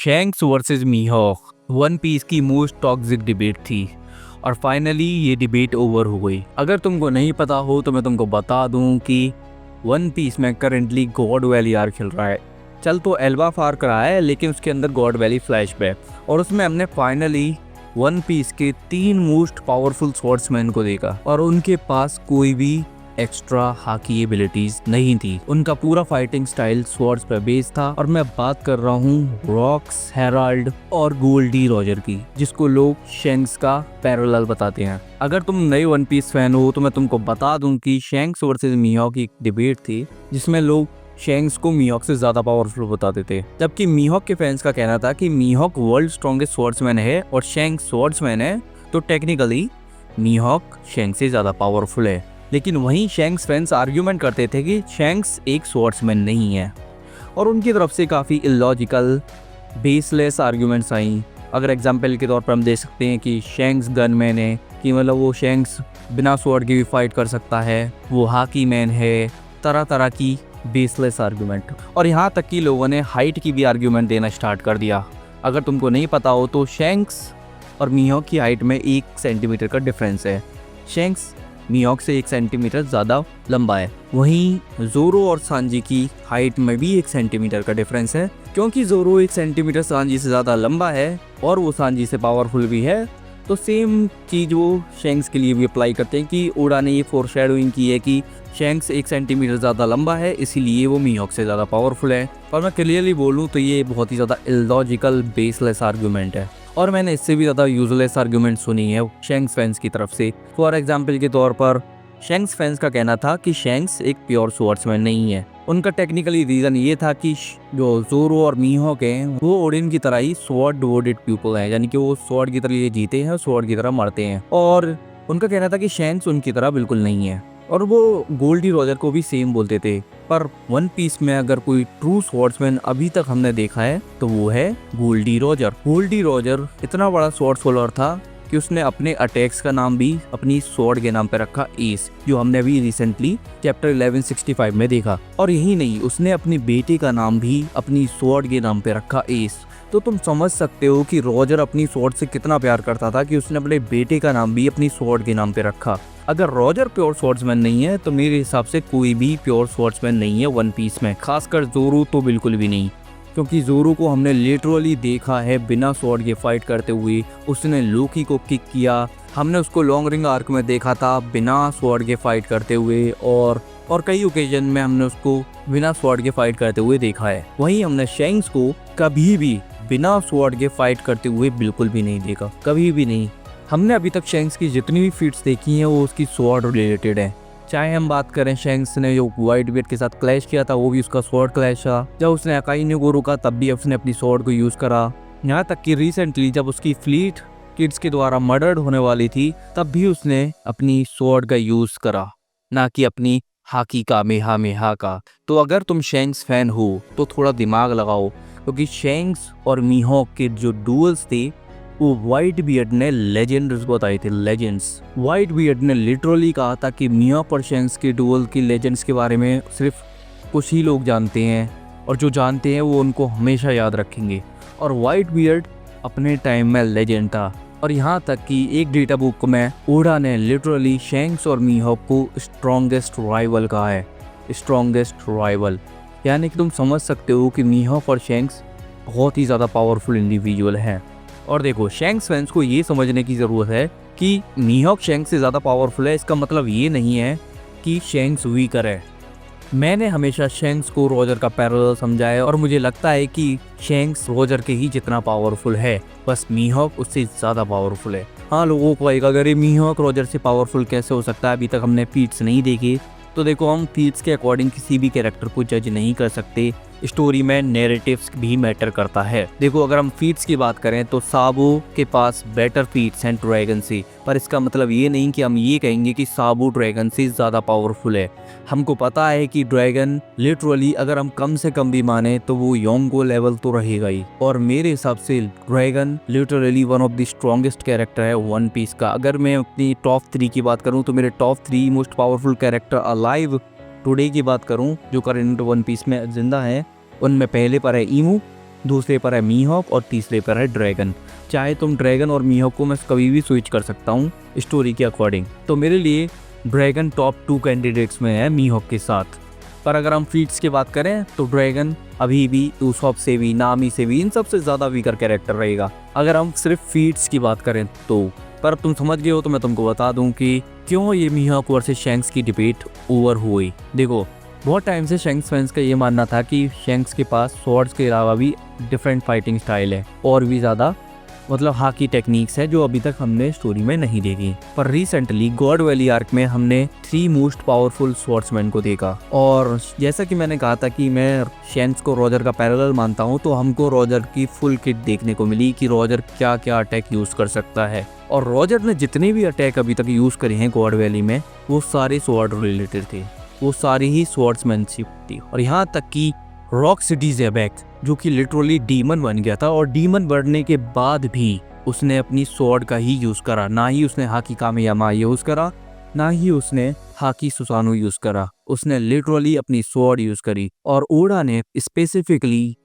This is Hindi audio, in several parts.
शैंक्स वर्सेस मीहॉक वन पीस की मोस्ट टॉक्सिक डिबेट थी और फाइनली ये डिबेट ओवर हो गई। अगर तुमको नहीं पता हो तो मैं तुमको बता दूं कि वन पीस में करेंटली गॉड वैली आर्क चल रहा है। चल तो एल्बा फार करा है लेकिन उसके अंदर गॉड वैली फ्लैशबैक और उसमें हमने फाइनली वन पीस के 3 मोस्ट पावरफुल स्वॉर्ड्समैन को देखा और उनके पास कोई भी एक्स्ट्रा हाकी एबिलिटीज नहीं थी। उनका पूरा फाइटिंग स्टाइल स्वॉर्ड्स पर बेस्ड था और मैं बात कर रहा हूँ रॉक्स, हेराल्ड और गोल्डी रॉजर की, जिसको लोग शैंक्स का पैरेलल बताते हैं। अगर तुम नए वन पीस फैन हो तो मैं तुमको बता दूं कि शैंक्स वर्सेस मीहॉक की डिबेट थी जिसमें लोग शैंक्स को मीहॉक से ज्यादा पावरफुल बताते थे, जबकि मीहॉक के फैंस का कहना था कि मीहॉक वर्ल्ड स्ट्रॉन्गेस्ट स्वॉर्ड्समैन है और शैंक्स स्वॉर्ड्समैन है, तो टेक्निकली मीहॉक शैंक्स से ज्यादा पावरफुल है। लेकिन वहीं शैंक्स फैंस आर्ग्यूमेंट करते थे कि शैंक्स एक स्वॉर्ड्समैन नहीं है और उनकी तरफ से काफ़ी इलॉजिकल बेसलेस आर्ग्यूमेंट्स आई। अगर एग्जांपल के तौर पर हम देख सकते हैं कि शैंक्स गनमैन है, कि मतलब वो शैंक्स बिना स्वॉर्ड के भी फाइट कर सकता है, वो हाकी मैन है, तरह तरह की बेसलेस आर्ग्यूमेंट। और यहाँ तक कि लोगों ने हाइट की भी आर्ग्यूमेंट देना स्टार्ट कर दिया। अगर तुमको नहीं पता हो तो शैंक्स और मीहॉक की हाइट में 1 सेंटीमीटर का डिफरेंस है। शैंक्स मीहॉक से 1 सेंटीमीटर ज़्यादा लंबा है। वहीं जोरो और सांजी की हाइट में भी 1 सेंटीमीटर का डिफरेंस है। क्योंकि जोरो 1 सेंटीमीटर सांजी से ज़्यादा लंबा है और वो सांजी से पावरफुल भी है, तो सेम चीज़ वो शैंक्स के लिए भी अप्लाई करते हैं कि ओडा ने ये फोरशैडोइंग की है कि शैंक्स 1 सेंटीमीटर ज़्यादा लंबा है इसीलिए वो मीहॉक से ज़्यादा पावरफुल है। और मैं क्लियरली बोलूँ तो ये बहुत ही ज़्यादा इलॉजिकल बेसलेस आर्गूमेंट है और मैंने इससे भी ज़्यादा यूजलेस आर्गूमेंट सुनी है शैंक्स फैंस की तरफ से। फॉर एग्जांपल के तौर पर शैंक्स फैंस का कहना था कि शैंक्स एक प्योर स्वॉर्ड्समैन नहीं है। उनका टेक्निकली रीज़न ये था कि जो जोरो और मीहॉक हैं वो ओडिन की तरह ही स्वॉर्ड डिवोटेड पीपल हैं, यानी कि वो स्वॉर्ड की तरह ये जीते हैं और स्वॉर्ड की तरह मरते हैं। और उनका कहना था कि शैंक्स उनकी तरह बिल्कुल नहीं है और वो गोल्डी रॉजर को भी सेम बोलते थे। पर वन पीस में अगर कोई ट्रू स्वॉर्ड्समैन अभी तक हमने देखा है तो वो है गोल्डी रॉजर। गोल्डी रॉजर इतना बड़ा स्वॉर्ड फोलोअर था कि उसने अपने अटैक्स का नाम भी अपनी स्वॉर्ड के नाम पे रखा एस, जो हमने अभी रिसेंटली चैप्टर 1165 में देखा। और यही नहीं, उसने अपने बेटे का नाम भी अपनी स्वॉर्ड के नाम पे रखा एस। तो तुम समझ सकते हो कि रॉजर अपनी स्वॉर्ड से कितना प्यार करता था कि उसने अपने बेटे का नाम भी अपनी स्वॉर्ड के नाम पे रखा। अगर रॉजर प्योर स्वॉर्ड्समैन नहीं है तो मेरे हिसाब से कोई भी प्योर स्वॉर्ड्समैन नहीं है वन पीस में, खासकर जोरो तो बिल्कुल भी नहीं, क्योंकि जोरो को हमने लिटरली देखा है बिना स्वॉर्ड के फाइट करते हुए। उसने लोकी को किक किया, हमने उसको लॉन्ग रिंग आर्क में देखा था बिना स्वॉर्ड के फाइट करते हुए और कई ओकेजन में हमने उसको बिना स्वॉर्ड के फाइट करते हुए देखा है। वहीं हमने शैंक्स को कभी भी बिना स्वॉर्ड के फाइट करते हुए बिल्कुल भी नहीं देखा, कभी भी नहीं। हमने अभी तक शैंक्स की जितनी भी फीट्स देखी हैं वो उसकी स्वॉर्ड रिलेटेड है। चाहे हम बात करें शैंक्स ने जो व्हाइट बीयर्ड के साथ क्लैश किया था वो भी उसका स्वॉर्ड क्लैश था। जब उसने अकाइनो को रोका तब भी उसने अपनी स्वॉर्ड को यूज़ करा। यहाँ तक कि रिसेंटली जब उसकी फ्लीट किड्स के द्वारा मर्डर्ड होने वाली थी तब भी उसने अपनी स्वॉर्ड का यूज़ करा, ना कि अपनी हाकी का मेहा का। तो अगर तुम शैंक्स फैन हो तो थोड़ा दिमाग लगाओ, क्योंकि शैंक्स और मीहॉक के जो डुअल्स थे वो व्हाइट बियर्ड ने लेजेंड्स बताए थे, लेजेंड्स। व्हाइट बियर्ड ने लिटरली कहा था कि मिहॉक और शैंक्स के डुअल की लेजेंड्स के बारे में सिर्फ कुछ ही लोग जानते हैं और जो जानते हैं वो उनको हमेशा याद रखेंगे। और व्हाइट बियर्ड अपने टाइम में लेजेंड था। और यहाँ तक कि एक डेटा बुक में ओडा ने लिटरली शैंक्स और मिहॉक को स्ट्रॉन्गेस्ट राइवल कहा है, स्ट्रॉन्गेस्ट राइवल। यानी कि तुम समझ सकते हो कि मिहॉक और शैंक्स बहुत ही ज़्यादा पावरफुल इंडिविजुअल हैं। और देखो, शैंक्स फैंस को ये समझने की ज़रूरत है कि मीहॉक शैंक्स से ज़्यादा पावरफुल है, इसका मतलब ये नहीं है कि शैंक्स वीकर है। मैंने हमेशा शैंक्स को रॉजर का पैरेलल समझा है और मुझे लगता है कि शैंक्स रॉजर के ही जितना पावरफुल है, बस मीहॉक उससे ज़्यादा पावरफुल है। हाँ, लोगों को एक अगर ये मीहॉक रॉजर से पावरफुल कैसे हो सकता है, अभी तक हमने फीट्स नहीं देखे, तो देखो हम फीट्स के अकॉर्डिंग किसी भी कैरेक्टर को जज नहीं कर सकते। स्टोरी में नैरेटिव्स भी मैटर करता है। देखो, अगर हम फीट्स की बात करें तो साबो के पास बेटर फीट्स हैं ड्रैगन से, पर इसका मतलब ये नहीं कि हम ये कहेंगे कि साबो ड्रैगन से ज़्यादा पावरफुल है। हमको पता है कि ड्रैगन लिटरली अगर हम कम से कम भी माने तो वो योंगो लेवल तो रहेगा ही। और मेरे हिसाब से dragon literally one of the strongest character है वन पीस का। अगर मैं अपनी टॉप 3 की बात करूँ तो मेरे top 3 most powerful character alive today की बात करूं जो करंट वन पीस में जिंदा है, उनमें पहले पर है ईमू, दूसरे पर है मीहॉक और तीसरे पर है ड्रैगन। चाहे तुम ड्रैगन और मीहॉक को मैं कभी भी स्विच कर सकता हूँ स्टोरी के अकॉर्डिंग। तो मेरे लिए ड्रैगन टॉप 2 कैंडिडेट्स में है मीहॉक के साथ। पर अगर हम फीट्स की बात करें तो ड्रैगन अभी भी ऊसॉप से भी, नामी से भी इन सबसे ज़्यादा वीकर कैरेक्टर रहेगा अगर हम सिर्फ फीट्स की बात करें तो। पर अब तुम समझ गए हो तो मैं तुमको बता दूं कि क्यों ये मीहॉक वर्सेस शैंक्स की डिबेट ओवर हुई। देखो, बहुत टाइम से शैंक्स फैंस का ये मानना था कि शैंक्स के पास स्वॉर्ड्स के अलावा भी डिफरेंट फाइटिंग स्टाइल है और भी ज़्यादा मतलब हाकी टेक्निक्स है जो अभी तक हमने स्टोरी में नहीं देखी। पर रिसेंटली गॉड वैली आर्क में हमने 3 मोस्ट पावरफुल स्वॉर्ड्समैन को देखा और जैसा कि मैंने कहा था कि मैं शैंक्स को रॉजर का पैरेलल मानता हूं, तो हमको रॉजर की फुल किट देखने को मिली कि रॉजर क्या क्या अटैक यूज कर सकता है। और रॉजर ने जितने भी अटैक अभी तक यूज करे हैं गॉड वैली में वो सारे स्वॉर्ड रिलेटेड थे, वो सारी ही स्वॉर्ड्समैनशिप थी। और यहाँ तक कि रॉक सिटी ज़ेबेक जो कि लिटरली डीमन बन गया था और डीमन बनने के बाद भी उसने अपनी स्वॉर्ड का ही यूज़ करा, ना ही उसने हाकी कामेयामा यूज़ करा, ना ही उसने हाकी सुसानु यूज़ करा, उसने लिटरली अपनी स्वॉर्ड यूज़ करी। और ओडा ने स्पेसिफिकली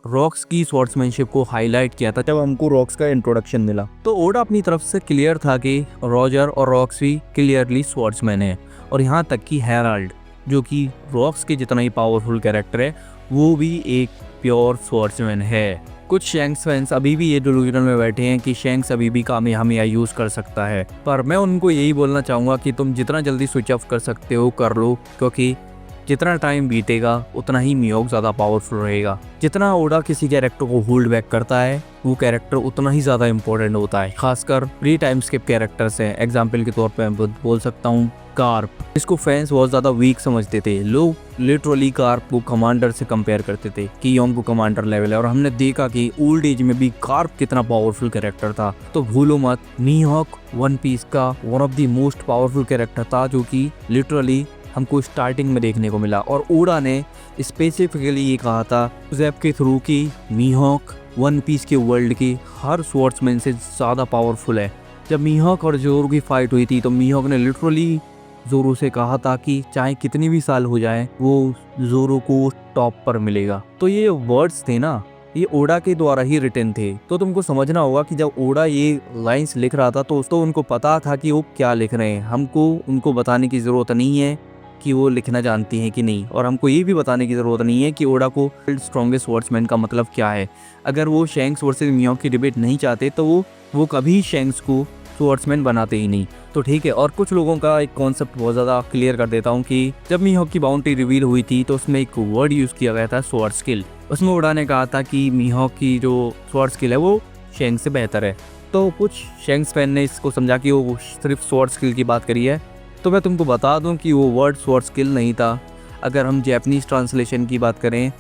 रॉक्स की स्वॉर्ड्समैनशिप को हाईलाइट किया था जब हमको रॉक्स का इंट्रोडक्शन मिला। तो ओडा अपनी तरफ से क्लियर था कि रॉजर और रॉक्स भी क्लियरली स्वॉर्ड्समैन है। और यहाँ तक कि हेराल्ड जो कि रॉक्स के जितना ही पावरफुल कैरेक्टर है वो भी एक प्योर स्वॉर्ड्समैन है। कुछ शैंक्स फैंस अभी भी ये डिल्यूजन में बैठे हैं कि शैंक्स अभी भी कामेहामेहा यूज़ कर सकता है, पर मैं उनको यही बोलना चाहूँगा कि तुम जितना जल्दी स्विच ऑफ कर सकते हो कर लो, क्योंकि जितना टाइम बीतेगा उतना ही मीहॉक ज़्यादा पावरफुल रहेगा। जितना ओडा किसी कैरेक्टर को होल्ड बैक करता है वो कैरेक्टर उतना ही ज़्यादा इंपॉर्टेंट होता है, खासकर प्री टाइम स्किप कैरेक्टर्स हैं। एग्जाम्पल के तौर पे मैं बोल सकता हूँ कार्प, इसको फैंस बहुत ज़्यादा वीक समझते थे। लोग लिटरली कार्प को कमांडर से कंपेयर करते थे कि योंग को कमांडर लेवल है, और हमने देखा कि ओल्ड एज में भी कार्प कितना पावरफुल कैरेक्टर था। तो भूलो मत, मीहॉक वन पीस का one of the most powerful character था जो कि लिटरली हमको स्टार्टिंग में देखने को मिला। और ओडा ने स्पेसिफिकली ये कहा था ज़ेप के थ्रू कि मीहॉक वन पीस के वर्ल्ड की हर स्वॉर्ड्समैन से ज़्यादा पावरफुल है। जब मीहॉक और जोरो की फाइट हुई थी तो मीहॉक ने लिटरली जोरो से कहा था कि चाहे कितनी भी साल हो जाए वो जोरो को टॉप पर मिलेगा। तो ये वर्ड्स थे ना, ये ओडा के द्वारा ही रिटन थे। तो तुमको समझना होगा कि जब ओडा ये लाइंस लिख रहा था तो उनको पता था कि वो क्या लिख रहे हैं। हमको उनको बताने की ज़रूरत नहीं है कि वो लिखना जानती हैं कि नहीं, और हमको ये भी बताने की ज़रूरत नहीं है कि ओडा को स्ट्रॉन्गेस्ट स्वॉर्ड्समैन का मतलब क्या है। अगर वो शैंक्स वर्सेस मीहॉक की डिबेट नहीं चाहते तो वो कभी शैंक्स को स्वॉर्ड्समैन बनाते ही नहीं। तो ठीक है। और कुछ लोगों का एक कॉन्सेप्ट बहुत ज़्यादा क्लियर कर देता हूँ कि जब मीहॉक की बाउंड्री रिवील हुई थी तो उसमें एक वर्ड यूज़ किया गया था स्वॉर्ड स्किल। उसमें ओडा ने कहा था कि मीहॉक की जो स्वॉर्ड स्किल है वो शैंक्स से बेहतर है। तो कुछ शैंक्स फैन ने इसको समझा कि वो सिर्फ स्वॉर्ड स्किल की बात करी है। तो मैं तुमको बता दूं कि वो वर्ड स्वॉर्ड स्किल नहीं था। अगर हम जैपनीज़ ट्रांसलेशन की बात करें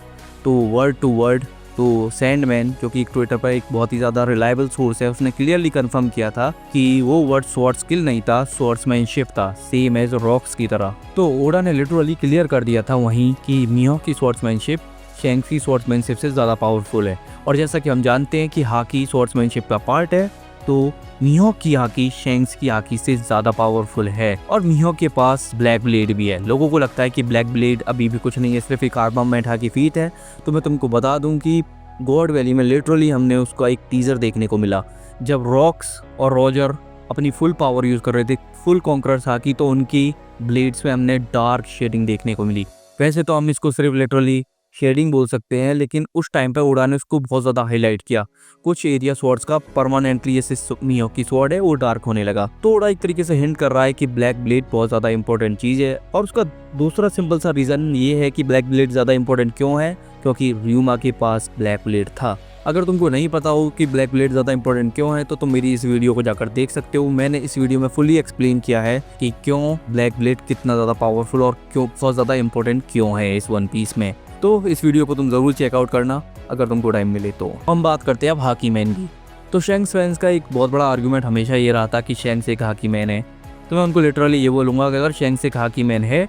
तो वर्ड टू वर्ड तो सैंडमैन जो कि ट्विटर पर एक बहुत ही ज़्यादा रिलायबल सोर्स है, उसने क्लियरली कंफर्म किया था कि वो वर्ड स्वॉर्ड स्किल नहीं था, स्वॉर्ड्समैनशिप था, सेम एज रॉक्स की तरह। तो ओडा ने लिटरली क्लियर कर दिया था वहीं कि मीहॉक की स्वॉर्ड्समैनशिप शैंक्स की स्वॉर्ड्समैनशिप से ज़्यादा पावरफुल है। और जैसा कि हम जानते हैं कि हाकी स्वॉर्ड्समैनशिप का पार्ट है, तो मीहॉक की हाकी शैंक्स की हाकी से ज़्यादा पावरफुल है। और मीहॉक के पास ब्लैक ब्लेड भी है। लोगों को लगता है कि ब्लैक ब्लेड अभी भी कुछ नहीं है, सिर्फ एक आर्मामेंट हाकी फीट है। तो मैं तुमको बता दूं कि गॉड वैली में लिटरली हमने उसका एक टीज़र देखने को मिला जब रॉक्स और रॉजर अपनी फुल पावर यूज़ कर रहे थे, फुल कॉन्करर्स हाकी, तो उनकी ब्लेड्स में हमने डार्क शेडिंग देखने को मिली। वैसे तो हम इसको सिर्फ लिटरली शेडिंग बोल सकते हैं, लेकिन उस टाइम पर ओडा ने उसको बहुत ज़्यादा हाईलाइट किया। कुछ एरिया स्वॉर्ड्स का परमानेंटली जैसे मीहॉक की स्वॉर्ड है वो डार्क होने लगा। तो ओडा एक तरीके से हिंट कर रहा है कि ब्लैक ब्लेड बहुत ज़्यादा इंपॉर्टेंट चीज़ है। और उसका दूसरा सिंपल सा रीज़न ये है कि ब्लैक ब्लेड ज़्यादा इंपॉर्टेंट क्यों है, क्योंकि र्यूमा के पास ब्लैक ब्लेड था। अगर तुमको नहीं पता हो कि ब्लैक ब्लेड ज़्यादा इंपॉर्टेंट क्यों है तो तुम मेरी इस वीडियो को जाकर देख सकते हो। मैंने इस वीडियो में फुली एक्सप्लेन किया है कि क्यों ब्लैक ब्लेड कितना ज़्यादा पावरफुल और क्यों बहुत ज़्यादा इंपॉर्टेंट क्यों है इस वन पीस में। तो इस वीडियो को तुम ज़रूर चेकआउट करना अगर तुमको टाइम मिले तो। हम बात करते हैं अब हाकी मैन की। तो शैंक्स फैंस का एक बहुत बड़ा आर्गूमेंट हमेशा ये रहा था कि शैंक्स एक हाकी मैन है। तो मैं उनको लिटरली ये बोलूँगा कि अगर शैंक्स एक हाकी मैन है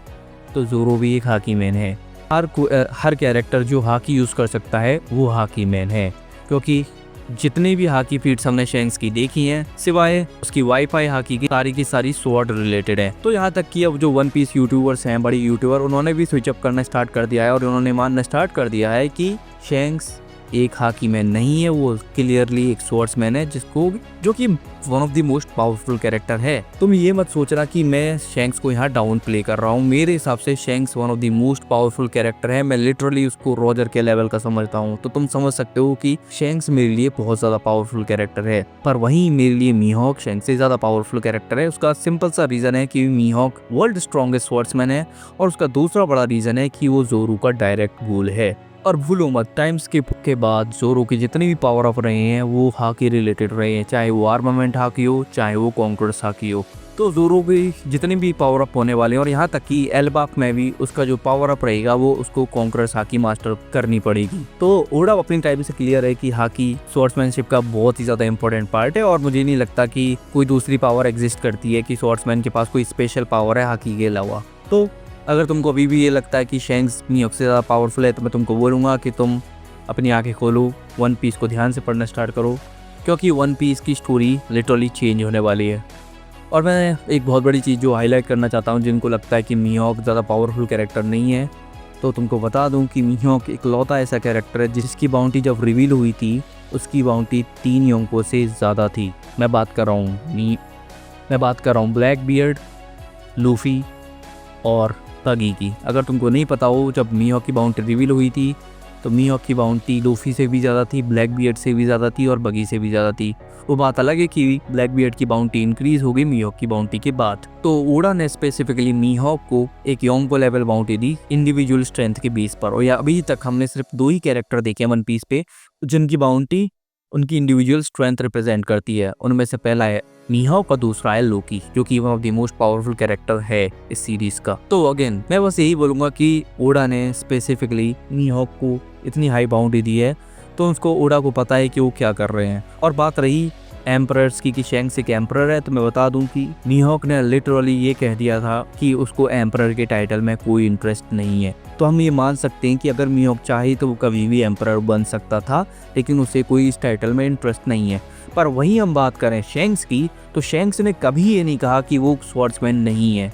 तो जोरो भी एक हाकी मैन है। हर कैरेक्टर जो हाकी यूज़ कर सकता है वो हाकी मैन है, क्योंकि जितने भी हाकी फीट्स हमने शैंक्स की देखी हैं सिवाय उसकी वाईफाई हाकी की सारी स्वॉर्ड रिलेटेड है। तो यहाँ तक कि अब जो वन पीस यूट्यूबर्स हैं, बड़ी यूट्यूबर, उन्होंने भी स्विच अप करना स्टार्ट कर दिया है और उन्होंने मानना स्टार्ट कर दिया है कि शैंक्स एक हाकी मैन नहीं है, वो क्लियरली एक स्वॉर्ड्समैन है जो कि one of the most powerful character है। तुम ये मत सोचना कि मैं शैंक्स को यहाँ डाउन प्ले कर रहा हूँ। मेरे हिसाब से shanks one of the most powerful character है। मैं लिटरली उसको रॉजर के लेवल का समझता हूँ। तो तुम समझ सकते हो कि शैंक्स मेरे लिए बहुत ज्यादा पावरफुल कैरेक्टर है, पर वहीं मेरे लिए मीहॉक शैंक्स से ज्यादा पावरफुल कैरेक्टर है। उसका सिंपल सा रीजन है कि मीहॉक वर्ल्ड स्ट्रॉन्गेस्ट स्वॉर्ड्समैन है, और उसका दूसरा बड़ा रीजन है कि वो जोरू का डायरेक्ट गोल है। और भूलो मत, टाइम स्किप के बाद जोरो के जितने भी पावर अप रहे हैं वो हाकी रिलेटेड रहे हैं, चाहे वो आर्मामेंट हाकी हो चाहे वो कॉन्कर्स हाकी हो। तो जोरो के जितने भी पावर अप होने वाले हैं, और यहाँ तक कि एल्बाक में भी उसका जो पावर अप रहेगा वो उसको कॉन्कर्स हाकी मास्टर करनी पड़ेगी। तो ओडा अपनी टाइप से क्लियर है कि हाकी स्वॉर्ड्समैनशिप का बहुत ही ज्यादा इंपॉर्टेंट पार्ट है, और मुझे नहीं लगता कि कोई दूसरी पावर एग्जिस्ट करती है कि स्वॉर्ड्समैन के पास कोई स्पेशल पावर है हाकी के अलावा। तो अगर तुमको अभी भी ये लगता है कि शैंक्स मीहॉक से ज़्यादा पावरफुल है, तो मैं तुमको बोलूँगा कि तुम अपनी आंखें खोलो, वन पीस को ध्यान से पढ़ना स्टार्ट करो, क्योंकि वन पीस की स्टोरी लिटरली चेंज होने वाली है। और मैं एक बहुत बड़ी चीज़ जो हाईलाइट करना चाहता हूँ, जिनको लगता है कि मीहॉक ज़्यादा पावरफुल कैरेक्टर नहीं है, तो तुमको बता दूँ कि मीहॉक इकलौता ऐसा कैरेक्टर है जिसकी बाउंटी जब रिवील हुई थी उसकी बाउंटी 3 योंकों से ज़्यादा थी। मैं बात कर रहा हूँ ब्लैक बियर्ड, लूफी और तगी की। अगर तुमको नहीं पता हो, जब मीहॉक की बाउंटी रिवील हुई थी तो मीहॉक की बाउंटी लूफी से भी ज़्यादा थी, ब्लैक बियर्ड से भी ज़्यादा थी और बगी से भी ज़्यादा थी। वो बात अलग है कि ब्लैक बियर्ड की बाउंटी इंक्रीज हो गई मीहॉक की बाउंटी के बाद। तो ओडा ने स्पेसिफिकली मीहॉक को एक योंको लेवल बाउंटी दी इंडिविजुअल स्ट्रेंथ के बेस पर। और अभी तक हमने सिर्फ 2 ही कैरेक्टर देखे हैं वन पीस पे जिनकी बाउंटी उनकी इंडिविजुअल स्ट्रेंथ रिप्रेजेंट करती है। उनमें से पहला है मीहॉक और दूसरा है लोकी, जो कि one of the most powerful character है इस सीरीज का। तो अगेन मैं बस यही बोलूंगा कि ओडा ने स्पेसिफिकली मीहॉक को इतनी हाई बाउंड्री दी है, तो उसको ओडा को पता है कि वो क्या कर रहे हैं। और बात रही एम्परर्स की कि शैंक्स एक एम्परर है, तो मैं बता दूं कि मीहॉक ने लिटरली ये कह दिया था कि उसको एम्परर के टाइटल में कोई इंटरेस्ट नहीं है। तो हम ये मान सकते हैं कि अगर मीहॉक चाहे तो वो कभी भी एम्परर बन सकता था, लेकिन उसे कोई इस टाइटल में इंटरेस्ट नहीं है। पर वहीं हम बात करें शैंक्स की, तो शैंक्स ने कभी ये नहीं कहा कि वो स्वॉर्ड्समैन नहीं है।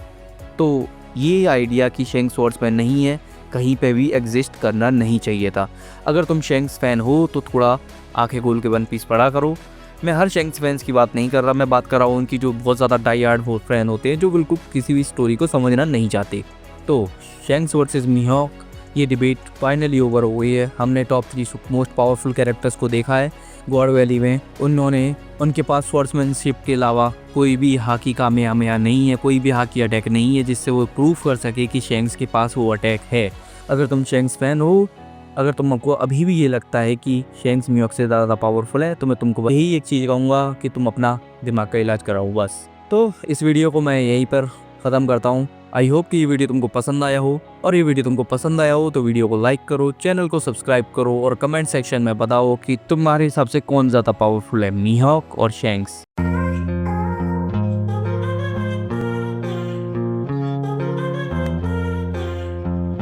तो ये आइडिया कि शैंक्स स्वॉर्ड्समैन नहीं है कहीं पे भी एग्जिस्ट करना नहीं चाहिए था। अगर तुम शैंक्स फैन हो तो थोड़ा आंखें खोल के वन पीस पढ़ा करो। मैं हर शैंक्स फैंस की बात नहीं कर रहा, मैं बात कर रहा हूँ उनकी जो बहुत ज़्यादा डाई हार्ड फैन होते हैं, जो बिल्कुल किसी भी स्टोरी को समझना नहीं चाहते। तो शैंक्स वर्सेस मीहॉक ये डिबेट फाइनली ओवर हो गई है। हमने टॉप 3 मोस्ट पावरफुल कैरेक्टर्स को देखा है गॉड वैली में। उनके पास स्वॉर्ड्समैनशिप के अलावा कोई भी हाकी कामयाबियाँ नहीं है, कोई भी हाकी अटैक नहीं है जिससे वो प्रूव कर सके कि शैंक्स के पास वो अटैक है। अगर तुम शैंक्स फैन हो, अगर तुमको अभी भी ये लगता है कि शैंक्स मीहॉक से ज़्यादा पावरफुल है, तो मैं तुमको यही एक चीज़ कहूँगा कि तुम अपना दिमाग का इलाज कराओ बस। तो इस वीडियो को मैं यहीं पर ख़त्म करता हूँ। आई होप कि ये वीडियो तुमको पसंद आया हो, और ये वीडियो तुमको पसंद आया हो तो वीडियो को लाइक करो, चैनल को सब्सक्राइब करो, और कमेंट सेक्शन में बताओ कि तुम्हारे हिसाब से कौन ज़्यादा पावरफुल है, मीहॉक और शैंक्स।